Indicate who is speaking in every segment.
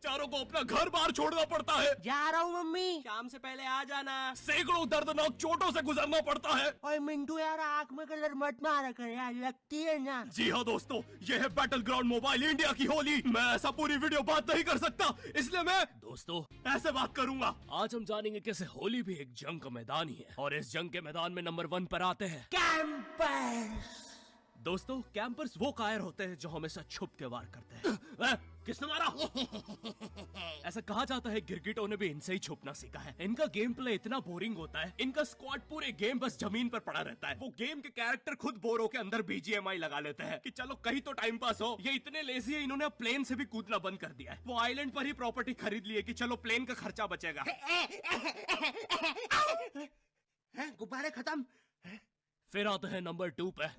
Speaker 1: बेचारों को अपना घर बार छोड़ना पड़ता है।
Speaker 2: जा रहा हूँ मम्मी।
Speaker 3: शाम से पहले आ जाना।
Speaker 1: सैकड़ों दर्दनाक चोटों से गुजरना पड़ता है।
Speaker 2: और मिंटू यार आँख में कलर मत मारा कर यार, लगती है ना।
Speaker 1: जी हाँ दोस्तों, ये है बैटल ग्राउंड मोबाइल इंडिया की होली। मैं ऐसा पूरी वीडियो बात नहीं कर सकता, इसलिए मैं दोस्तों ऐसे बात करूंगा। आज हम जानेंगे कैसे होली भी एक जंग का मैदान ही है, और इस जंग के मैदान में नंबर 1 पर आते हैं
Speaker 2: कैंपर्स।
Speaker 1: दोस्तों कैंपर्स वो कायर होते हैं जो हमेशा छुप के वार करते हैं। किसने मारा? ऐसा कहा जाता है गिरगिटों ने भी इनसे ही छुपना सीखा है। इनका गेम प्ले इतना बोरिंग होता है, इनका स्क्वाड पूरे गेम बस जमीन पर पड़ा रहता है। वो गेम के कैरेक्टर खुद बोर होकर अंदर BGMI लगा लेते हैं कि चलो कहीं तो टाइम पास हो। ये इतने लेजी है, इन्होंने अब प्लेन से भी कूदना बंद कर दिया है। वो आइलैंड पर ही प्रॉपर्टी खरीद ली है कि चलो प्लेन का खर्चा बचेगा।
Speaker 2: गुब्बारे खत्म।
Speaker 1: फिर आते हैं नंबर 2 पे।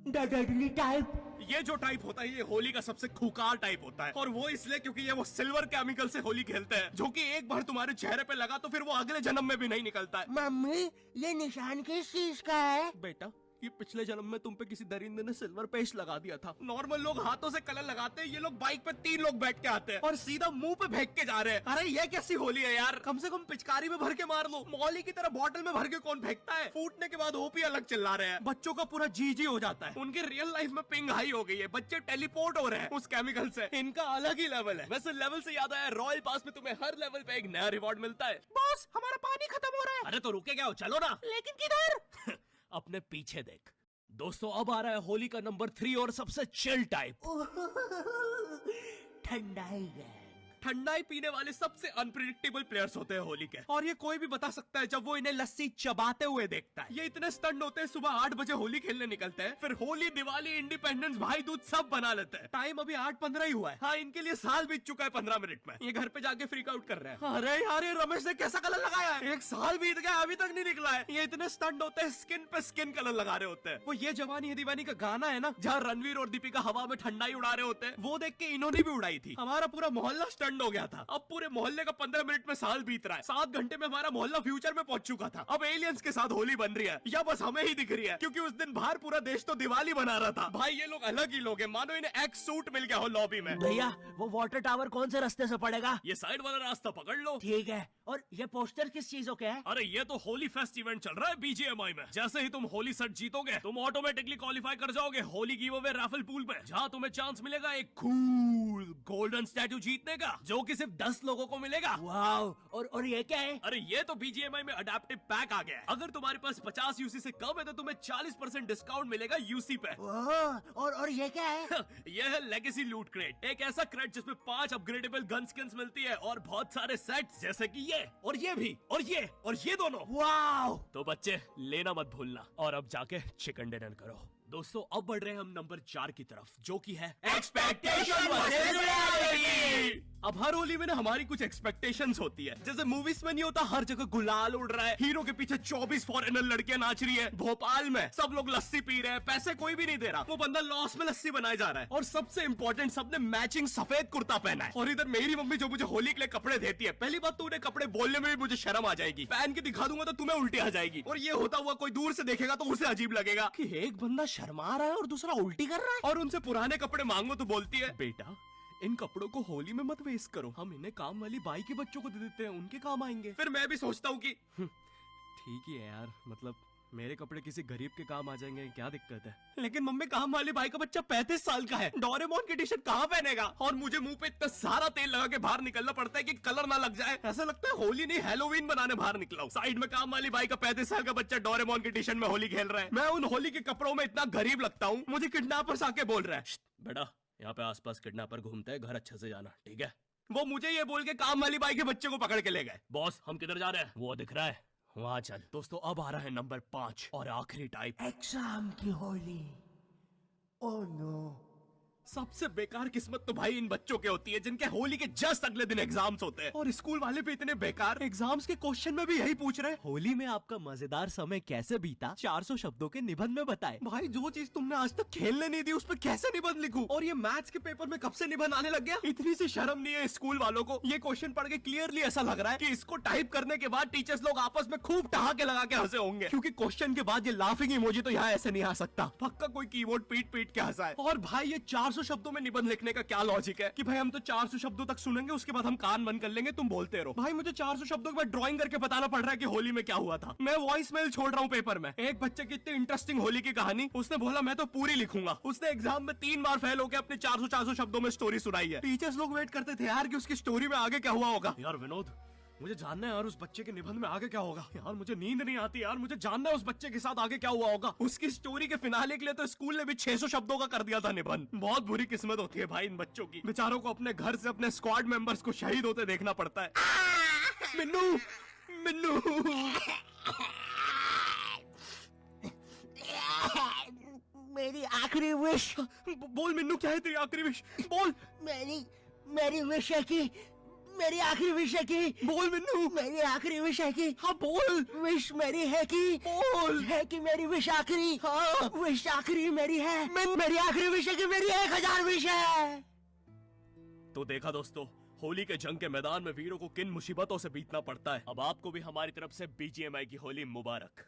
Speaker 2: Dudley type.
Speaker 1: ये जो टाइप होता है ये होली का सबसे खूंखार टाइप होता है, और वो इसलिए क्योंकि ये वो सिल्वर केमिकल से होली खेलते हैं जो कि एक बार तुम्हारे चेहरे पे लगा तो फिर वो अगले जन्म में भी नहीं निकलता है।
Speaker 2: मम्मी ये निशान किस चीज का है?
Speaker 1: बेटा ये पिछले जन्म में तुम पे किसी दरिंदे ने सिल्वर पेस्ट लगा दिया था। नॉर्मल लोग हाथों से कलर लगाते हैं, ये लोग बाइक पे 3 लोग बैठ के आते हैं और सीधा मुंह पे फेंक के जा रहे हैं। अरे ये कैसी होली है यार, कम से कम पिचकारी में भर के मार लो। मौली की तरह बॉटल में भर के कौन फेंकता है? फूटने के बाद ओपी अलग चिल्ला रहे हैं। बच्चों का पूरा जी हो जाता है। उनकी रियल लाइफ में पिंग हाई हो गई है, बच्चे टेलीपोर्ट हो रहे हैं उस केमिकल से। इनका अलग ही लेवल है। वैसे लेवल से याद आया, रॉयल पास में तुम्हें हर लेवल पे एक नया रिवॉर्ड मिलता है।
Speaker 2: बॉस हमारा पानी खत्म हो रहा है।
Speaker 1: अरे तो रुके क्या हो, चलो ना।
Speaker 2: लेकिन किधर?
Speaker 1: अपने पीछे देख। दोस्तों अब आ रहा है होली का नंबर 3 और सबसे चिल टाइप,
Speaker 2: ठंडाई गैंग।
Speaker 1: ठंडाई पीने वाले सबसे अनप्रिडिक्टेबल प्लेयर्स होते हैं होली के, और ये कोई भी बता सकता है जब वो इन्हें लस्सी चबाते हुए देखता है। ये इतने स्टंट होते हैं, सुबह 8 बजे होली खेलने निकलते हैं, फिर होली, दिवाली, इंडिपेंडेंस, भाई दूज सब बना लेते हैं। टाइम अभी 8:15 ही हुआ है। हाँ, इनके लिए साल बीत चुका है 15 मिनट में। ये घर पे जाके फ्रीक आउट कर रहे हैं। अरे यार ये रमेश ने कैसा कलर लगाया है, 1 साल बीत गया अभी तक नहीं निकला है। ये इतने स्टंट होते हैं, स्किन पे स्किन कलर लगा रहे होते हैं। वो ये जवानी है दीवानी का गाना है ना, जहाँ रणवीर और दीपिका हवा में ठंडाई उड़ा रहे होते हैं, वो देख के इन्होंने भी उड़ाई थी। हमारा पूरा मोहल्ला स्टंट हो गया था। अब पूरे मोहल्ले का 15 मिनट में साल बीत रहा है। 7 घंटे में हमारा मोहल्ला फ्यूचर में पहुंच चुका था। अब एलियंस के साथ होली बन रही है, या बस हमें ही दिख रही है, क्योंकि उस दिन बाहर पूरा देश तो दिवाली बना रहा था। भाई ये लोग अलग ही लोग हैं, मानो इन्हें एक्स सूट मिल गया हो लॉबी में।
Speaker 2: भैया वो वाटर टावर कौन से रास्ते से पड़ेगा?
Speaker 1: ये साइड वाला रास्ता पकड़ लो।
Speaker 2: ठीक है। और ये पोस्टर किस चीजों के है?
Speaker 1: अरे ये तो होली फेस्ट इवेंट चल रहा है BGMI में। जैसे ही तुम होली सेट जीतोगे, तुम ऑटोमेटिकली क्वालिफाई कर जाओगे Holi give away raffle pool में, जहाँ तुम्हें चांस मिलेगा एक कूल गोल्डन स्टैटू जीतने का, जो कि सिर्फ 10 लोगों को मिलेगा।
Speaker 2: वाओ। और ये क्या है?
Speaker 1: अरे ये तो BGMI में अडेप्टिव पैक आ गया है। अगर तुम्हारे पास 50 यूसी से कम है तो तुम्हें 40% डिस्काउंट मिलेगा यूसी पे।
Speaker 2: और ये क्या है?
Speaker 1: ये है लेगेसी लूट क्रेट, एक ऐसा क्रेट जिसमें 5 अपग्रेडेबल गन स्किन्स मिलती है और बहुत सारे सेट्स, जैसे कि ये और ये भी और ये दोनों।
Speaker 2: वाओ।
Speaker 1: तो बच्चे लेना मत भूलना, और अब जाके चिकन डिनर करो। दोस्तों अब बढ़ रहे हैं हम नंबर 4 की तरफ, जो कि है एक्सपेक्टेशन वर्सेस रियलिटी। अब हर होली में ना हमारी कुछ एक्सपेक्टेशंस होती है। जैसे मूवीज में नहीं होता, हर जगह गुलाल उड़ रहा है, हीरो के पीछे 24 फॉरेनर लड़कियां नाच रही है, भोपाल में सब लोग लस्सी पी रहे हैं, पैसे कोई भी नहीं दे रहा, वो बंदा लॉस में लस्सी बनाया जा रहा है, और सबसे इंपॉर्टेंट सबने मैचिंग सफेद कुर्ता पहना है। और इधर मेरी मम्मी जो मुझे होली के लिए कपड़े देती है, पहली बात तो उन्हें कपड़े बोलने में भी मुझे शर्म आ जाएगी, पहन के दिखा दूंगा तो तुम्हें उल्टी आ जाएगी, और ये होता हुआ कोई दूर से देखेगा तो उसे अजीब लगेगा कि एक बंदा शर्मा रहा है और दूसरा उल्टी कर रहा है। और उनसे पुराने कपड़े मांगो तो बोलती है, बेटा इन कपड़ों को होली में मत वेस्ट करो, हम इन्हें काम वाली बाई के बच्चों को दे देते हैं, उनके काम आएंगे। फिर मैं भी सोचता हूँ कि ठीक ही है यार, मतलब मेरे कपड़े किसी गरीब के काम आ जाएंगे, क्या दिक्कत है। लेकिन मम्मी काम वाली भाई का बच्चा 35 साल का है, डोरेमोन की टी शर्ट कहाँ पहनेगा, और मुझे मुंह पे इतना सारा तेल लगा के बाहर निकलना पड़ता है कि कलर ना लग जाए। ऐसा लगता है होली नहीं हैलोवीन बनाने बाहर निकला हूँ। साइड में काम वाली भाई का 35 साल का बच्चा डोरेमोन की टी शर्ट में होली खेल रहा है। मैं उन होली के कपड़ों में इतना गरीब लगता हूँ, मुझे किडनैपर्स आके बोल रहा है, बेटा यहाँ पे आसपास किडनैपर घूमते हैं, घर अच्छे से जाना, ठीक है। वो मुझे ये बोल के काम वाली बाई के बच्चे को पकड़ के ले गए। बॉस हम किधर जा रहे हैं? वो दिख रहा है वहाँ चल। दोस्तों अब आ रहा है नंबर 5 और आखिरी टाइप,
Speaker 2: एग्जाम की होली। Oh no.
Speaker 1: सबसे बेकार किस्मत तो भाई इन बच्चों के होती है जिनके होली के जस्ट अगले दिन एग्जाम्स होते हैं, और स्कूल वाले भी इतने बेकार, एग्जाम्स के क्वेश्चन में भी यही पूछ रहे हैं, होली में आपका मजेदार समय कैसे बीता, 400 शब्दों के निबंध में बताएं। भाई जो चीज तुमने आज तक खेलने नहीं दी उस पर कैसे निबंध लिखूं? और ये मैथ्स के पेपर में कब से निबंध आने लग गया? इतनी सी शर्म नहीं है स्कूल वालों को। ये क्वेश्चन पढ़ के क्लियरली ऐसा लग रहा है कि इसको टाइप करने के बाद टीचर्स लोग आपस में खूब ठहाके लगा के हंसे होंगे, क्योंकि क्वेश्चन के बाद ये लाफिंग इमोजी तो यहाँ ऐसे नहीं आ सकता। पक्का कोई कीबोर्ड पीट पीट के हंसा है। और भाई ये 400 400 शब्दों में निबंध लिखने का क्या लॉजिक है कि भाई हम तो 400 शब्दों तक सुनेंगे, उसके बाद हम कान बंद कर लेंगे, तुम बोलते रहो। भाई मुझे 400 शब्दों के बाद ड्राइंग करके बताना पड़ रहा है कि होली में क्या हुआ था। मैं वॉइस मेल छोड़ रहा हूँ पेपर में। एक बच्चे की इतनी इंटरेस्टिंग होली की कहानी, उसने बोला मैं तो पूरी लिखूंगा। उसने एग्जाम में 3 बार फेल होकर अपने 400 शब्दों में स्टोरी सुनाई है। टीचर्स लोग वेट करते थे यार कि उसकी स्टोरी में आगे क्या हुआ होगा। यार विनोद, मुझे जानना है यार उस बच्चे के निबंध में आगे क्या होगा। यार मुझे नींद नहीं आती यार, मुझे जानना है उस बच्चे के साथ आगे क्या हुआ होगा। उसकी स्टोरी के फिनाले के लिए तो स्कूल ने भी 600 शब्दों का कर दिया था निबंध। बहुत बुरी किस्मत होती है भाई इन बच्चों की, बेचारों को अपने घर से अपने स्क्वाड मेंबर्स को शहीद होते देखना पड़ता है। मिन्नू, मिन्नू।
Speaker 2: मेरी आखिरी विश।
Speaker 1: बोल मिन्नू, क्या है तेरी आखिरी विश? बोल।
Speaker 2: मेरी विश है कि मेरी आखिरी विश है कि
Speaker 1: बोल मिन्नू।
Speaker 2: मेरी आखिरी विश है कि
Speaker 1: हाँ बोल।
Speaker 2: विश मेरी है कि
Speaker 1: बोल।
Speaker 2: है कि मेरी विश आखिरी। हाँ विश आखिरी मेरी है। मेरी आखिरी विश है कि मेरी 1000 विश है।
Speaker 1: तो देखा दोस्तों, होली के जंग के मैदान में वीरों को किन मुसीबतों से बीतना पड़ता है। अब आपको भी हमारी तरफ से BGMI की होली मुबारक।